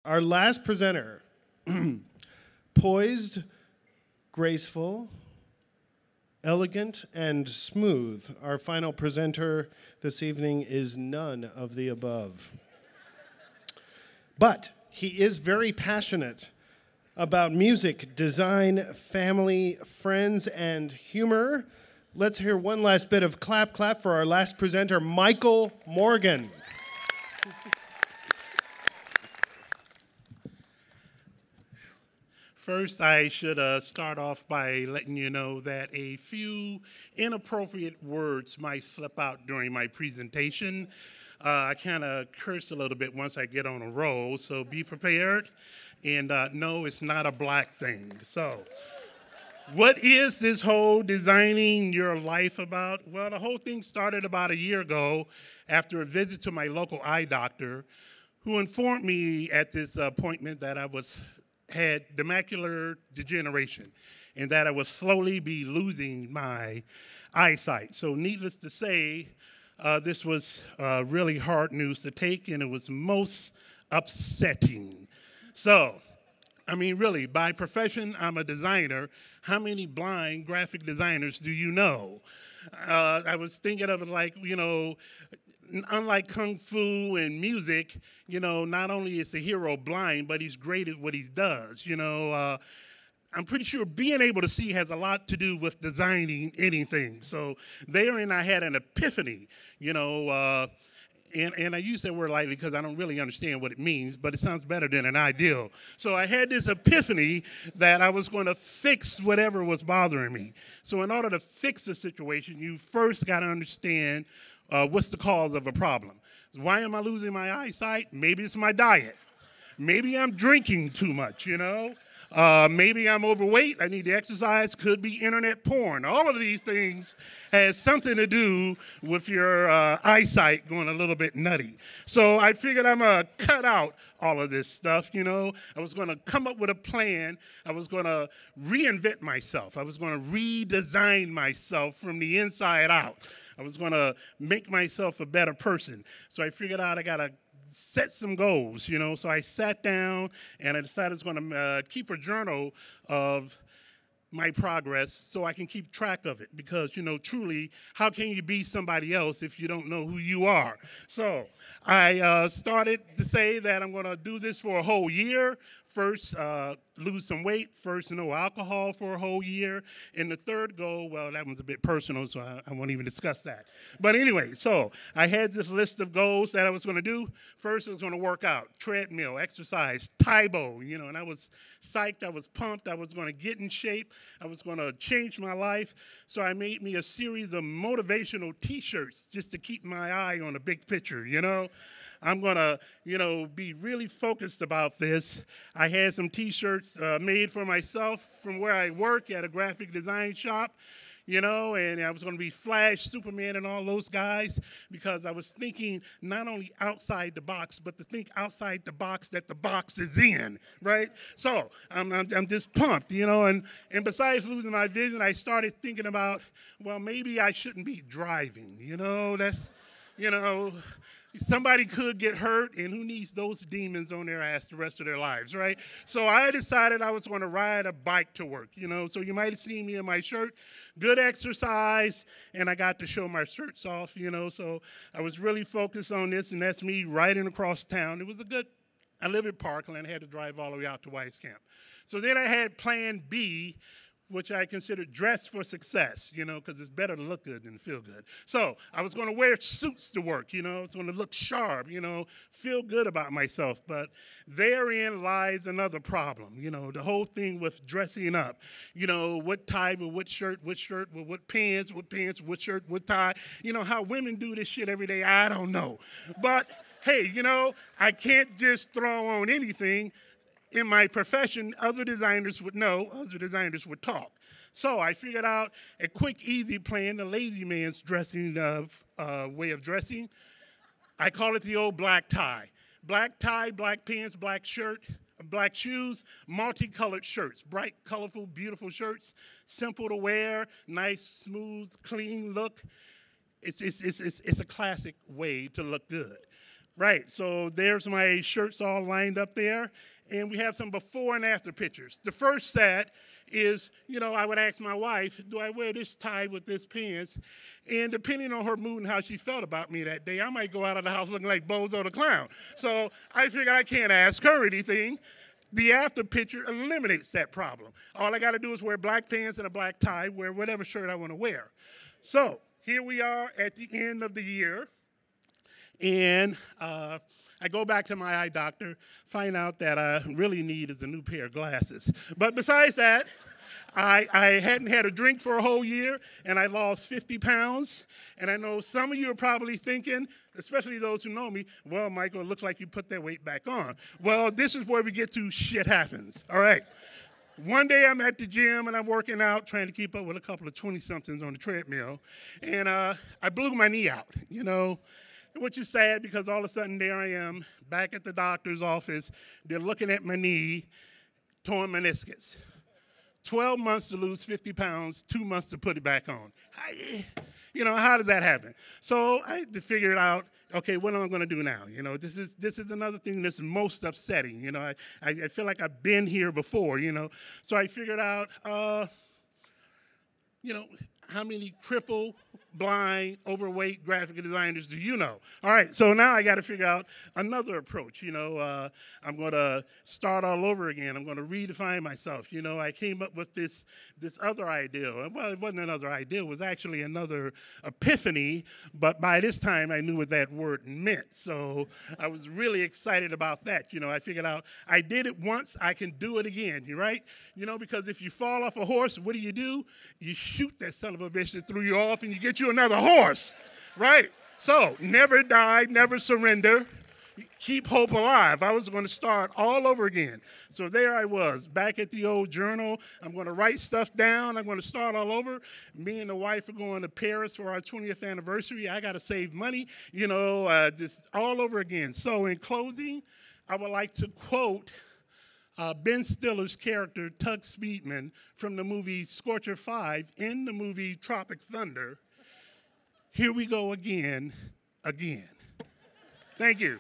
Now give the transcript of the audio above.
Our last presenter, poised, graceful, elegant, and smooth. Our final presenter this evening is none of the above. But he is very passionate about music, design, family, friends, and humor. Let's hear one last bit of clap, clap for our last presenter, Michael Morgan. First, I should start off by letting you know that a few inappropriate words might slip out during my presentation. I kind of curse a little bit once I get on a roll, so be prepared. And no, it's not a black thing. So, what is this whole designing your life about? Well, the whole thing started about a year ago after a visit to my local eye doctor, who informed me at this appointment that I had macular degeneration and that I would slowly be losing my eyesight. So needless to say, this was really hard news to take, and it was most upsetting. So, I mean, really, by profession, I'm a designer. How many blind graphic designers do you know? I was thinking of it like, unlike Kung Fu and music, not only is the hero blind, but he's great at what he does. I'm pretty sure being able to see has a lot to do with designing anything. So therein I had an epiphany, and I use that word lightly because I don't really understand what it means, but it sounds better than an ideal. So I had this epiphany that I was going to fix whatever was bothering me. So in order to fix the situation, you first got to understand what's the cause of a problem. Why am I losing my eyesight? Maybe it's my diet. Maybe I'm drinking too much, Maybe I'm overweight. I need to exercise. Could be internet porn. All of these things has something to do with your eyesight going a little bit nutty. So I figured I'm going to cut out all of this stuff, I was going to come up with a plan. I was going to reinvent myself. I was going to redesign myself from the inside out. I was going to make myself a better person. So I figured out I got to set some goals, So I sat down and I decided I was going to keep a journal of my progress so I can keep track of it. Because, truly, how can you be somebody else if you don't know who you are? So I started to say that I'm going to do this for a whole year. First, lose some weight. First, no alcohol for a whole year. And the third goal, well, that one's a bit personal, so I won't even discuss that. But anyway, so I had this list of goals that I was going to do. First, I was going to work out, treadmill, exercise, Taibo, and I was psyched. I was pumped. I was going to get in shape. I was going to change my life. So I made me a series of motivational T-shirts just to keep my eye on the big picture, I'm going to, be really focused about this. I had some T-shirts made for myself from where I work at a graphic design shop, and I was going to be Flash, Superman, and all those guys because I was thinking not only outside the box, but to think outside the box that the box is in, right? So I'm just pumped, and besides losing my vision, I started thinking about, well, maybe I shouldn't be driving, that's, somebody could get hurt, and who needs those demons on their ass the rest of their lives, right? So I decided I was going to ride a bike to work, So you might have seen me in my shirt, good exercise, and I got to show my shirts off, So I was really focused on this, and that's me riding across town. It was I live in Parkland. I had to drive all the way out to Weiss Camp. So then I had plan B, which I considered dress for success, because it's better to look good than feel good. So I was going to wear suits to work, I was going to look sharp, feel good about myself. But therein lies another problem, the whole thing with dressing up, what tie with what shirt with what pants, what shirt, what tie. How women do this shit every day, I don't know. But, hey, I can't just throw on anything. In my profession, other designers would know, other designers would talk. So I figured out a quick, easy plan, the lazy man's dressing way of dressing. I call it the old black tie. Black tie, black pants, black shirt, black shoes, multicolored shirts, bright, colorful, beautiful shirts, simple to wear, nice, smooth, clean look. It's a classic way to look good. Right, so there's my shirts all lined up there, and we have some before and after pictures. The first set is, I would ask my wife, do I wear this tie with this pants? And depending on her mood and how she felt about me that day, I might go out of the house looking like Bozo the Clown. So I figured I can't ask her anything. The after picture eliminates that problem. All I got to do is wear black pants and a black tie, wear whatever shirt I want to wear. So here we are at the end of the year. And I go back to my eye doctor, find out that I really need is a new pair of glasses. But besides that, I hadn't had a drink for a whole year, and I lost 50 pounds. And I know some of you are probably thinking, especially those who know me, well, Michael, it looks like you put that weight back on. Well, this is where we get to shit happens, all right? One day I'm at the gym, and I'm working out, trying to keep up with a couple of 20-somethings on the treadmill, and I blew my knee out, which is sad because all of a sudden there I am back at the doctor's office. They're looking at my knee, torn meniscus. 12 months to lose 50 pounds, 2 months to put it back on. How does that happen? So I had to figure it out. Okay, what am I going to do now? This is another thing that's most upsetting. I feel like I've been here before, So I figured out, how many crippled, blind, overweight graphic designers do you know? All right, so now I got to figure out another approach. I'm going to start all over again. I'm going to redefine myself. I came up with this other idea. Well, it wasn't another idea. It was actually another epiphany, but by this time I knew what that word meant. So I was really excited about that. I figured out I did it once, I can do it again, right? Because if you fall off a horse, what do? You shoot that son of a bitch that threw you off and you get you another horse, right? So never die, never surrender. Keep hope alive. I was going to start all over again. So there I was, back at the old journal. I'm going to write stuff down. I'm going to start all over. Me and the wife are going to Paris for our 20th anniversary. I got to save money, just all over again. So in closing, I would like to quote Ben Stiller's character, Tug Speedman, from the movie Scorcher 5 in the movie Tropic Thunder. Here we go again. Thank you.